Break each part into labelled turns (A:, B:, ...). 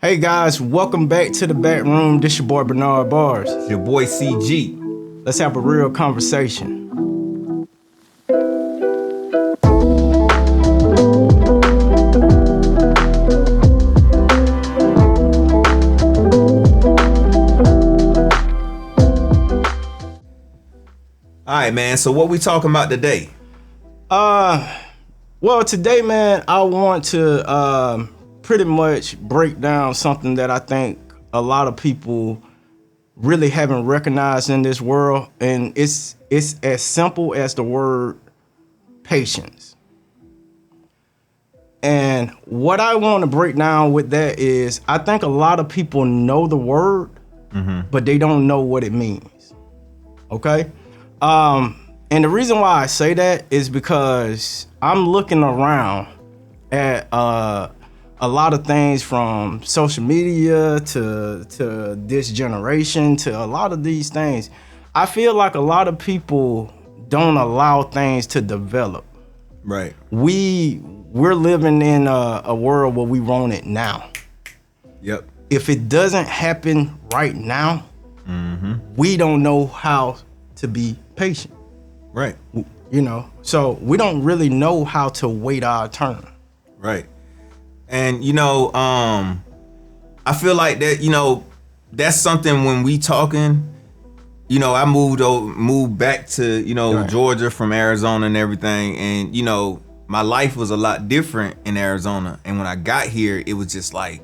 A: Hey guys, welcome back to the Backroom. This your boy Bernard Bars.
B: Your boy CG.
A: Let's have a real conversation.
B: All right, man. So what we talking about today?
A: Well, today, man, I want to pretty much break down something that I think a lot of people really haven't recognized in this world, and it's as simple as the word patience. And what I want to break down with that is I think a lot of people know the word, but they don't know what it means. Okay? And the reason why I say that is because I'm looking around at a lot of things from social media to this generation to a lot of these things. I feel like a lot of people don't allow things to develop.
B: Right.
A: We're living in a world where we want it now.
B: Yep.
A: If it doesn't happen right now, we don't know how to be patient.
B: Right.
A: You know, so we don't really know how to wait our turn.
B: Right. And I feel like that, that's something when we talking, I moved back to,
A: Right.
B: Georgia from Arizona and everything. And, my life was a lot different in Arizona. And when I got here, it was just like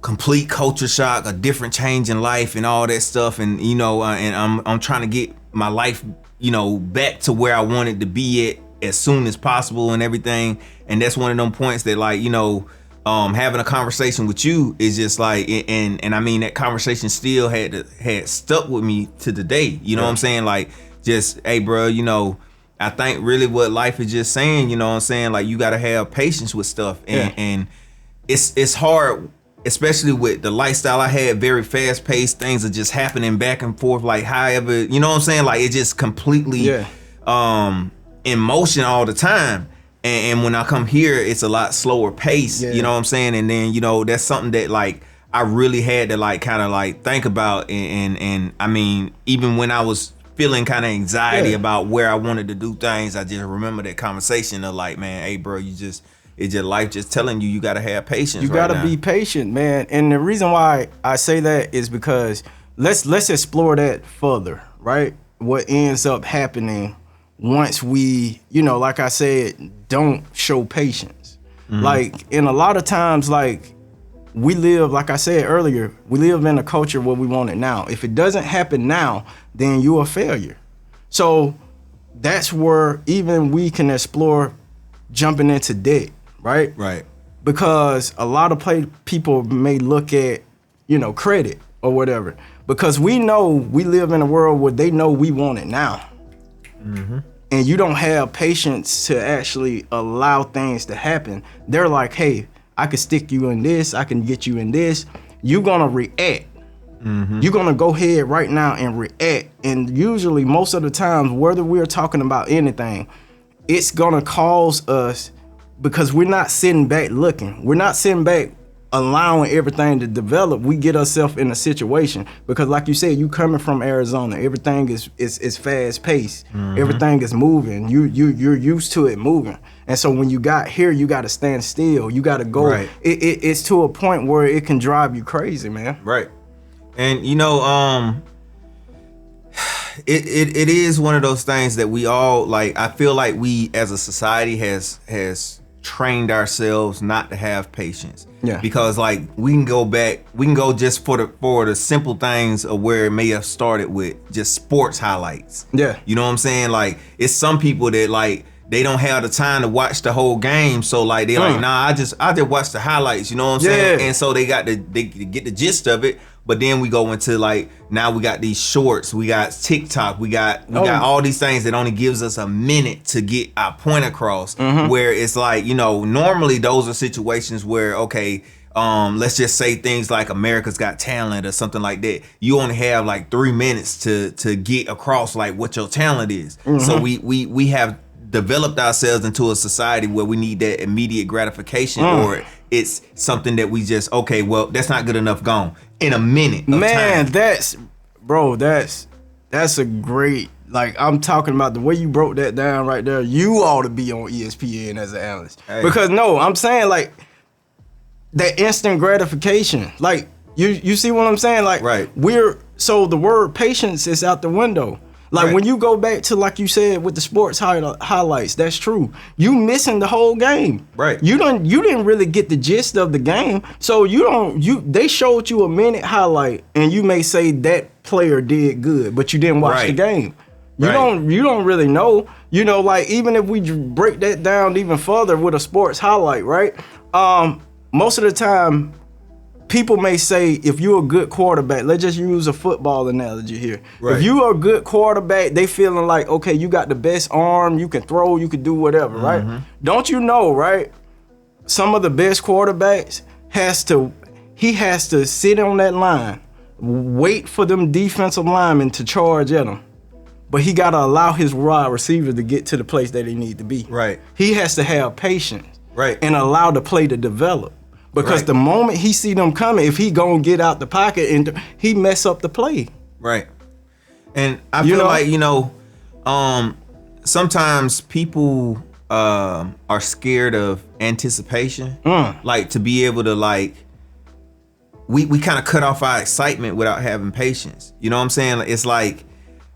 B: complete culture shock, a different change in life and all that stuff. And, and I'm trying to get my life, back to where I wanted to be at as soon as possible and everything. And that's one of them points that having a conversation with you is just like, and I mean, that conversation still had stuck with me to the day, what I'm saying? Like, just, hey, bro, I think really what life is just saying, what I'm saying? Like, you got to have patience with stuff. And it's hard, especially with the lifestyle I had, very fast paced. Things are just happening back and forth. Like, however, what I'm saying? Like, it just completely, in motion all the time. And when I come here, it's a lot slower pace, you know what I'm saying? And then, that's something that like I really had to kind of think about. And I mean, even when I was feeling kind of anxiety about where I wanted to do things, I just remember that conversation of like, man, hey, bro, it's just life just telling you got to have patience.
A: You got to be patient, man. And the reason why I say that is because let's explore that further, right? What ends up happening once we, like I said, don't show patience. Like, and a lot of times, like, we live, like I said earlier, we live in a culture where we want it now. If it doesn't happen now, then you're a failure. So that's where even we can explore jumping into debt, right?
B: Right.
A: Because a lot of people may look at, credit or whatever. Because we know we live in a world where they know we want it now. And you don't have patience to actually allow things to happen. They're like, hey, I can stick you in this, I can get you in this. You're gonna react. You're gonna go ahead right now and react. And usually, most of the times, whether we're talking about anything, it's gonna cause us, because we're not sitting back looking. We're not sitting back allowing everything to develop. We get ourselves in a situation because, like you said, you coming from Arizona, everything is fast paced. Everything is moving. You're used to it moving, and so when you got here, you got to stand still. You got to go.
B: Right.
A: It's to a point where it can drive you crazy, man.
B: Right. And it is one of those things that we all like. I feel like we as a society has trained ourselves not to have patience.
A: Yeah.
B: Because like we can go just for the simple things of where it may have started with just sports highlights.
A: Yeah.
B: You know what I'm saying? Like, it's some people that like they don't have the time to watch the whole game, so like they like, nah, I just watch the highlights, you know what I'm saying? And so they get the gist of it. But then we go into like, now we got these shorts, we got TikTok, we got all these things that only gives us a minute to get our point across. Where it's like, normally those are situations where, okay, let's just say things like America's Got Talent or something like that. You only have like 3 minutes to get across like what your talent is. So we have developed ourselves into a society where we need that immediate gratification or it's something that we just, okay, well, that's not good enough, gone in a minute of
A: Man,
B: time.
A: that's a great, like, I'm talking about the way you broke that down right there. You ought to be on ESPN as an analyst.
B: Hey.
A: Because no, I'm saying, like, that instant gratification. Like, you see what I'm saying? Like,
B: right.
A: So the word patience is out the window. Like, when you go back to, like you said, with the sports highlights, that's true. You missing the whole game.
B: Right.
A: You didn't really get the gist of the game. So they showed you a minute highlight, and you may say that player did good, but you didn't watch the game. You don't really know. You know, like, even if we break that down even further with a sports highlight, right? Most of the time, people may say, if you're a good quarterback, let's just use a football analogy here. Right. If you are a good quarterback, they feeling like, okay, you got the best arm, you can throw, you can do whatever, right? Don't you know, right? Some of the best quarterbacks he has to sit on that line, wait for them defensive linemen to charge at him. But he got to allow his wide receivers to get to the place that they need to be.
B: Right.
A: He has to have patience.
B: Right.
A: And allow the play to develop. Because the moment he see them coming, if he gonna get out the pocket and he mess up the play.
B: Right. And I feel like, sometimes people are scared of anticipation. Like, to be able to, like, we kind of cut off our excitement without having patience. You know what I'm saying? It's like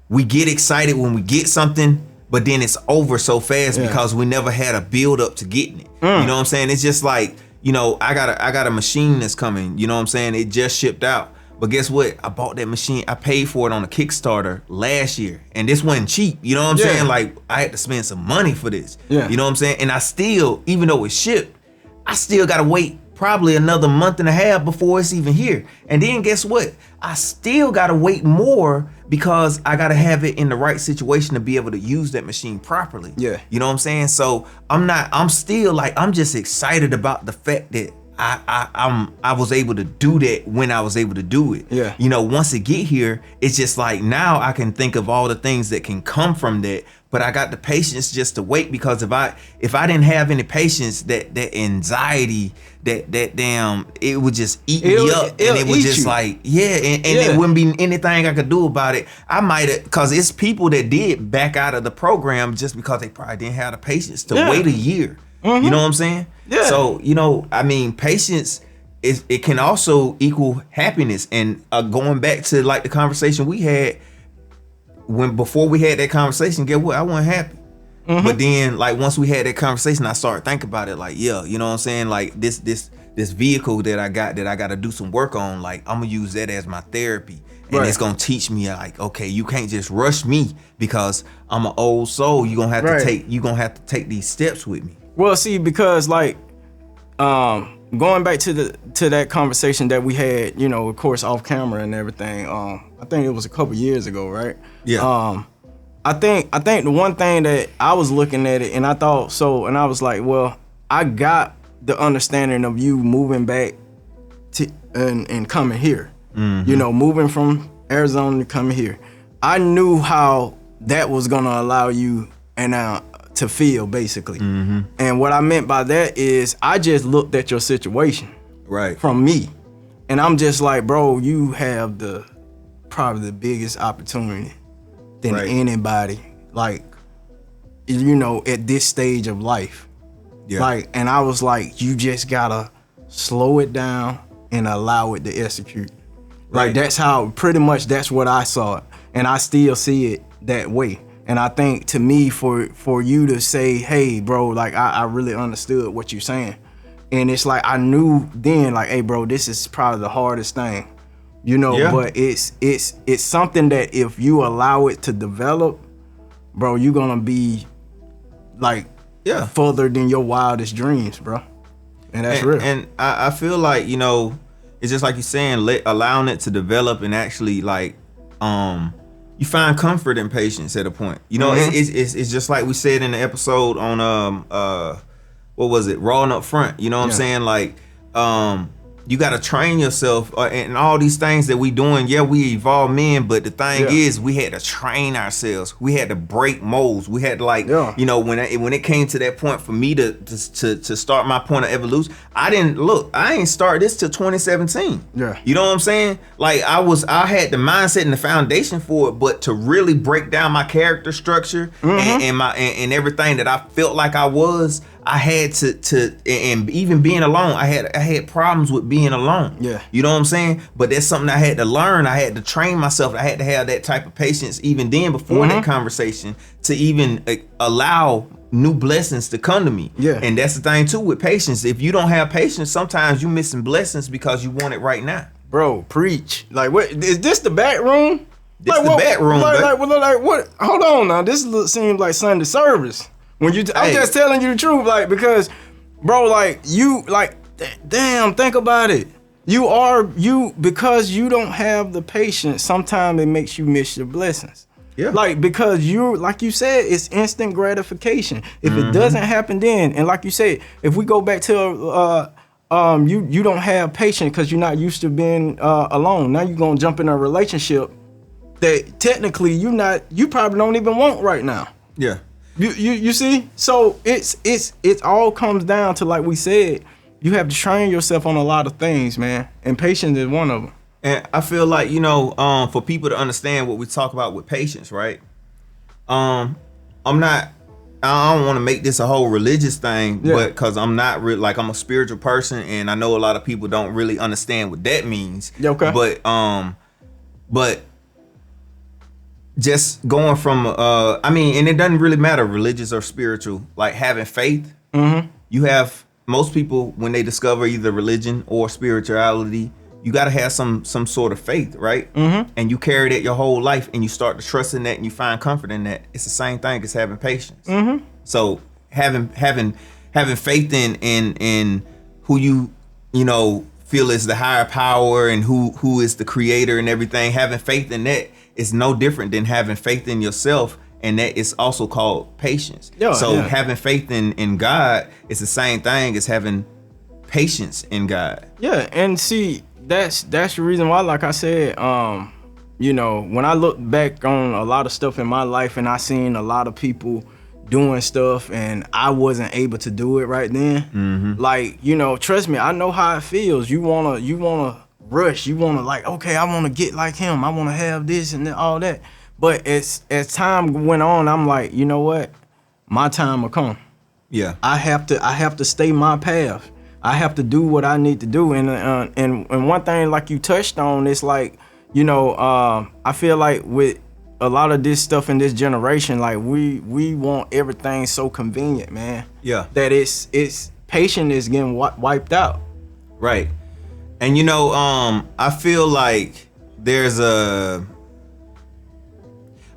B: we get excited when we get something, but then it's over so fast because we never had a build up to getting it. You know what I'm saying? It's just like, I got a machine that's coming. You know what I'm saying? It just shipped out. But guess what? I bought that machine. I paid for it on a Kickstarter last year. And this wasn't cheap. You know what I'm saying? Like, I had to spend some money for this. Yeah. You know what I'm saying? And I still, even though it's shipped, I still got to wait probably another month and a half before it's even here. And then guess what? I still got to wait more because I got to have it in the right situation to be able to use that machine properly. Yeah. You know what I'm saying? So I'm still like, I'm just excited about the fact that I was able to do that when I was able to do it. Yeah. Once it get here, it's just like, now I can think of all the things that can come from that. But I got the patience just to wait, because if I didn't have any patience, that anxiety, that damn, it would just eat me up, and it was just like, and it wouldn't be anything I could do about it. I might have, because it's people that did back out of the program just because they probably didn't have the patience to wait a year. You know what I'm saying? Yeah. So, I mean, patience it can also equal happiness. And going back to, like, the conversation we had, before we had that conversation, get what? I wasn't happy. But then, like, once we had that conversation, I started thinking about it, like, you know what I'm saying? Like, this vehicle that I got to do some work on, like, I'm gonna use that as my therapy. And it's gonna teach me, like, okay, you can't just rush me because I'm an old soul. You're gonna have to take these steps with me.
A: Well, see, because, like, going back to that conversation that we had, of course, off camera and everything. I think it was a couple years ago, right? Yeah. I think the one thing that I was looking at it and I thought so, and I was like, well, I got the understanding of you moving back to and coming here. Moving from Arizona to coming here. I knew how that was gonna allow you to feel, basically. And what I meant by that is I just looked at your situation from me, and I'm just like, bro, you have probably the biggest opportunity than anybody, like, at this stage of life. Like, and I was like, you just gotta slow it down and allow it to execute. Like, that's what I saw it, and I still see it that way. And I think, to me, for you to say, hey, bro, like, I really understood what you're saying. And it's like, I knew then, like, hey, bro, this is probably the hardest thing, but it's something that if you allow it to develop, bro, you're going to be, like, further than your wildest dreams, bro. And that's real. And
B: I feel like, it's just like you're saying, allowing it to develop and actually, like, you find comfort in patience at a point. It's just like we said in the episode on what was it, Raw and Up Front. You know what I'm saying? Like, you got to train yourself and all these things that we doing. Yeah, we evolve men, but the thing is, we had to train ourselves. We had to break molds. We had to when it came to that point for me to start my point of evolution, I ain't start this till 2017.
A: Yeah.
B: You know what I'm saying? Like I had the mindset and the foundation for it, but to really break down my character structure and everything that I felt like I was, I had to and even being alone, I had problems with being alone.
A: Yeah.
B: You know what I'm saying? But that's something I had to learn. I had to train myself. I had to have that type of patience even then before that conversation to even allow new blessings to come to me.
A: Yeah.
B: And that's the thing too with patience. If you don't have patience, sometimes you're missing blessings because you want it right now.
A: Bro, preach. Like, what is this, the Backroom?
B: This the Backroom,
A: like what? Hold on now. This seems like Sunday service. When you, I'm just telling you the truth, like, because, bro, like, you, like, damn, think about it. Because you don't have the patience, sometimes it makes you miss your blessings.
B: Yeah.
A: Like, because like you said, it's instant gratification. If it doesn't happen then, and like you said, if we go back to, you don't have patience because you're not used to being alone. Now you're going to jump in a relationship that technically you probably don't even want right now.
B: Yeah.
A: You see? So it all comes down to, like we said, you have to train yourself on a lot of things, man. And patience is one of them.
B: And I feel like, for people to understand what we talk about with patience, right? I don't want to make this a whole religious thing, but because I'm not really, like, I'm a spiritual person, and I know a lot of people don't really understand what that means.
A: Okay.
B: But just going from, and it doesn't really matter, religious or spiritual, like having faith. You have, most people, when they discover either religion or spirituality, you got to have some sort of faith, right? And you carry that your whole life, and you start to trust in that, and you find comfort in that. It's the same thing as having patience. So having faith in who you feel is the higher power and who is the creator and everything, having faith in that is no different than having faith in yourself, and that is also called patience. Having faith in God is the same thing as having patience in God.
A: Yeah, and see, that's the reason why, like I said, when I look back on a lot of stuff in my life, and I seen a lot of people doing stuff and I wasn't able to do it right then. Like, trust me, I know how it feels. You wanna rush. You wanna, like, okay, I wanna get like him. I wanna have this and all that. But as time went on, I'm like, you know what? My time will come. Yeah. I have to stay my path. I have to do what I need to do. And one thing, like you touched on, it's like, I feel like with a lot of this stuff in this generation, like we want everything so convenient, man. Yeah. That it's patience is getting wiped out.
B: Right. And I feel like there's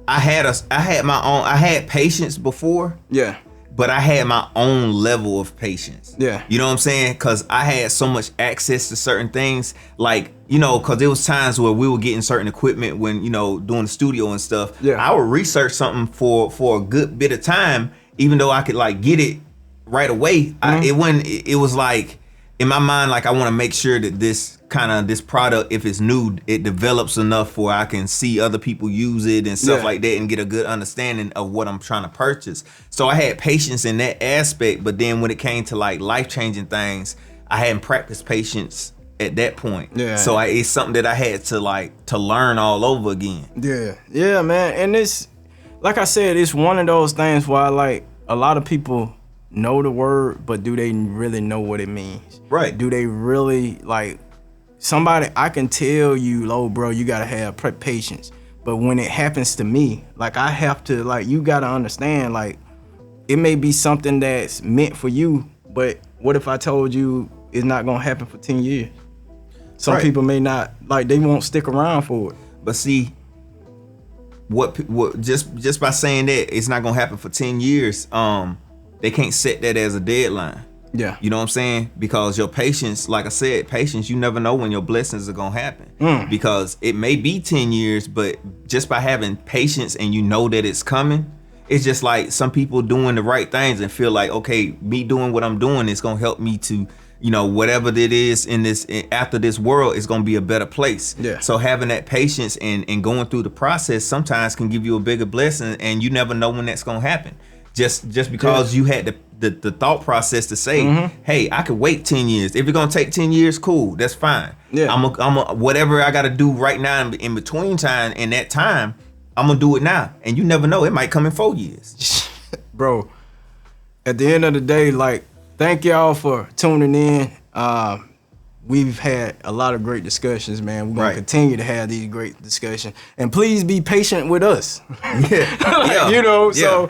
B: I had patience before. Yeah. But I had my own level of patience. Yeah. You know what I'm saying? Because I had so much access to certain things. Like, because there was times where we were getting certain equipment when, doing the studio and stuff. Yeah. I would research something for a good bit of time, even though I could, like, get it right away. It was like, in my mind, like, I want to make sure that this product, if it's new, it develops enough where I can see other people use it and stuff like that and get a good understanding of what I'm trying to purchase. So I had patience in that aspect, but then when it came to, like, life-changing things, I hadn't practiced patience at that point. Yeah. So it's something that I had to learn all over again.
A: Yeah. Yeah, man. And it's, like I said, it's one of those things where, like, a lot of people know the word, but do they really know what it means? Right. Do they really, like, somebody, I can tell you, bro, you gotta have patience. But when it happens to me, like, I have to, like, you gotta understand, like, it may be something that's meant for you, but what if I told you it's not gonna happen for 10 years? Some people may not, like, they won't stick around for it.
B: But see, what just by saying that it's not gonna happen for 10 years, they can't set that as a deadline. Yeah. You know what I'm saying? Because your patience, like I said, patience, you never know when your blessings are going to happen. Because it may be 10 years, but just by having patience and that it's coming, it's just like some people doing the right things and feel like, okay, me doing what I'm doing is going to help me to, you know, whatever it is in this after this world is gonna be a better place.
A: Yeah.
B: So having that patience and going through the process sometimes can give you a bigger blessing, and you never know when that's gonna happen. Just because you had the thought process to say, hey, I could wait 10 years. If it's gonna take 10 years, cool, that's fine.
A: Yeah.
B: I'm a whatever I gotta do right now in between time and that time, I'm gonna do it now. And you never know, it might come in 4 years.
A: Bro, at the end of the day, like, thank y'all for tuning in. We've had a lot of great discussions, man. We're gonna continue to have these great discussions, and please be patient with us.
B: Yeah.
A: You know. So,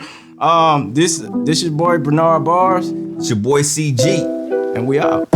A: this is your boy Bernard Bars.
B: It's your boy CG.
A: And we out.